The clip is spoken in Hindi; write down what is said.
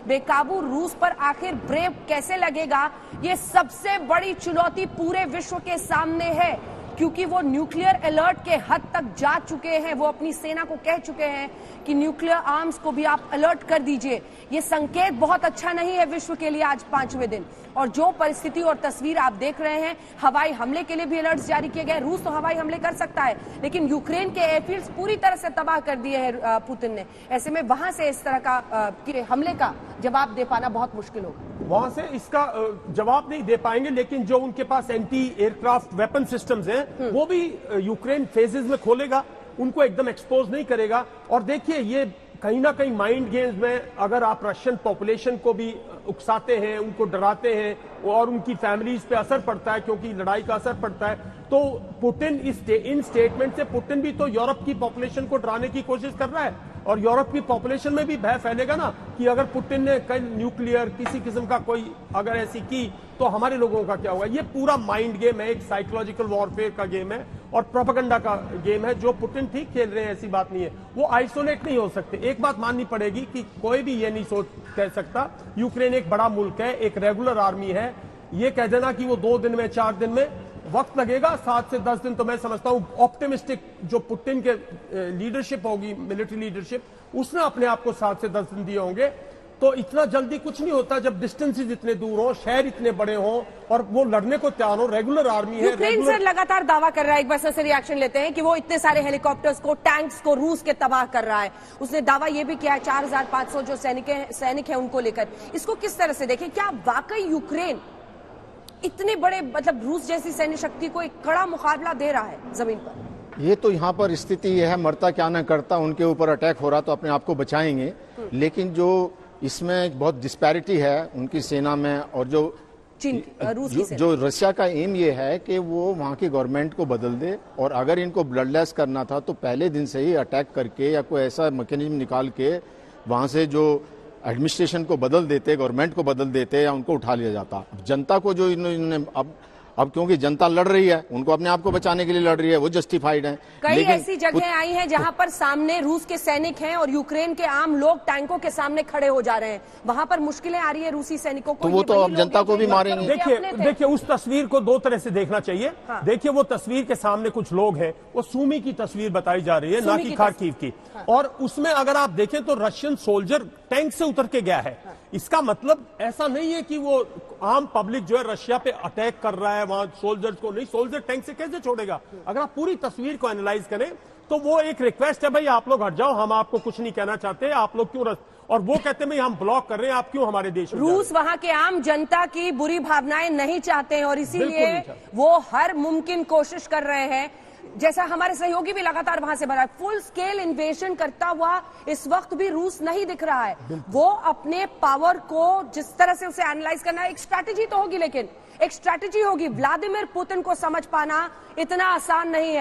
बेकाबू रूस पर आखिर ब्रेक कैसे लगेगा, ये सबसे बड़ी चुनौती पूरे विश्व के सामने है, क्योंकि वो न्यूक्लियर अलर्ट के हद तक जा चुके हैं। वो अपनी सेना को कह चुके हैं कि न्यूक्लियर आर्म्स को भी आप अलर्ट कर दीजिए। ये संकेत बहुत अच्छा नहीं है विश्व के लिए आज 5वें दिन। और जो परिस्थिति और तस्वीर आप देख रहे हैं, हवाई हमले के लिए भी अलर्ट जारी किए गए। रूस तो हवाई हमले कर सकता है, लेकिन यूक्रेन के एयरफील्ड्स पूरी तरह से तबाह कर दिए हैं पुतिन ने। ऐसे में वहां से इस तरह का हमले का जवाब दे पाना बहुत मुश्किल होगा। वहां से इसका जवाब नहीं दे पाएंगे, लेकिन जो उनके पास एंटी एयरक्राफ्ट वेपन सिस्टम्स हैं वो भी यूक्रेन फेजेस में खोलेगा, उनको एकदम एक्सपोज नहीं करेगा। और देखिए, ये कहीं ना कहीं माइंड गेम्स में अगर आप रशियन पॉपुलेशन को भी उकसाते हैं, उनको डराते हैं और उनकी फैमिलीज पे असर पड़ता है, क्योंकि लड़ाई का असर पड़ता है, तो पुतिन इन स्टेटमेंट से पुतिन भी तो यूरोप की पॉपुलेशन को डराने की कोशिश कर रहा है। और यूरोप की पॉपुलेशन में भी भय फैलेगा ना कि अगर पुतिन ने कल न्यूक्लियर किसी किस्म का कोई अगर ऐसी की तो हमारे लोगों का क्या होगा। ये पूरा माइंड गेम है, एक साइकोलॉजिकल वॉरफेयर का गेम है और प्रोपेगेंडा का गेम है, जो पुतिन ठीक खेल रहे हैं, ऐसी बात नहीं है। वो आइसोलेट नहीं हो सकते। एक बात माननी पड़ेगी कि कोई भी ये नहीं कह सकता यूक्रेन एक बड़ा मुल्क है, एक रेगुलर आर्मी है। ये कह देना कि वो 2 दिन में 4 दिन में, वक्त लगेगा 7 से 10 दिन। तो मैं समझता हूं ऑप्टिमिस्टिक जो पुतिन के लीडरशिप होगी, मिलिट्री लीडरशिप, उसने अपने आप को 7 से 10 दिन दिए होंगे। तो इतना जल्दी कुछ नहीं होता जब डिस्टेंसेस इतने दूर हो, शहर इतने बड़े हों और वो लड़ने को तैयार हो। रेगुलर आर्मी है। यूक्रेन सर लगातार दावा कर रहा है, एक बार से रिएक्शन लेते हैं, कि वो इतने सारे हेलीकॉप्टर्स को, टैंक्स को रूस के तबाह कर रहा है। उसने दावा ये भी किया है 4500 जो सैनिक है उनको लेकर। इसको किस तरह से देखें? क्या वाकई यूक्रेन इतने बड़े, मतलब रूस जैसी सैन्य शक्ति को एक कड़ा मुकाबला दे रहा है जमीन पर? ये तो यहाँ पर स्थिति ये है, मरता क्या न करता, उनके ऊपर अटैक हो रहा तो अपने आप को बचाएंगे। लेकिन जो इसमें बहुत डिस्पैरिटी है उनकी सेना में, और जो रूस की जो रशिया का एम ये है कि वो वहाँ की गवर्नमेंट को बदल दे, और अगर इनको ब्लडलेस करना था तो पहले दिन से ही अटैक करके या कोई ऐसा मैकेनिज्म निकाल के वहाँ से जो एडमिनिस्ट्रेशन को बदल देते, गवर्नमेंट को बदल देते या उनको उठा लिया जाता। जनता को जो इन्होंने अब क्योंकि जनता लड़ रही है, उनको अपने आप को बचाने के लिए लड़ रही है, वो जस्टिफाइड है। कई ऐसी जगह आई हैं जहां पर सामने रूस के सैनिक हैं और यूक्रेन के आम लोग टैंकों के सामने खड़े हो जा रहे हैं, वहां पर मुश्किलें आ रही है रूसी सैनिकों को। तो वो तो अब जनता को भी मारेंगे। देखिए उस तस्वीर को 2 तरह से देखना चाहिए। हाँ। देखिए, वो तस्वीर के सामने कुछ लोग हैं, वो सूमी की तस्वीर बताई जा रही है, ना कि खार्किव की। हाँ। और उसमें अगर आप देखें तो रशियन सोल्जर टैंक से उतर के गया है। हाँ। इसका मतलब ऐसा नहीं है कि वो आम पब्लिक जो है रशिया पे अटैक कर रहा है, वहां सोल्जर्स को नहीं। सोल्जर टैंक से कैसे छोड़ेगा? अगर आप पूरी तस्वीर को एनालाइज करें तो वो एक रिक्वेस्ट है, भाई आप लोग हट जाओ, हम आपको कुछ नहीं कहना चाहते, आप लोग क्यों और वो कहते हैं भाई हम ब्लॉक कर रहे हैं, आप क्यों हमारे देश में? रूस वहां के आम जनता की बुरी भावनाएं नहीं चाहते हैं और इसीलिए वो हर मुमकिन कोशिश कर रहे हैं। जैसा हमारे सहयोगी भी लगातार वहां से बना, फुल स्केल इन्वेजन करता हुआ इस वक्त भी रूस नहीं दिख रहा है। वो अपने पावर को जिस तरह से उसे एनालाइज करना, एक स्ट्रैटेजी तो होगी, लेकिन एक स्ट्रैटेजी होगी। व्लादिमीर पुतिन को समझ पाना इतना आसान नहीं है।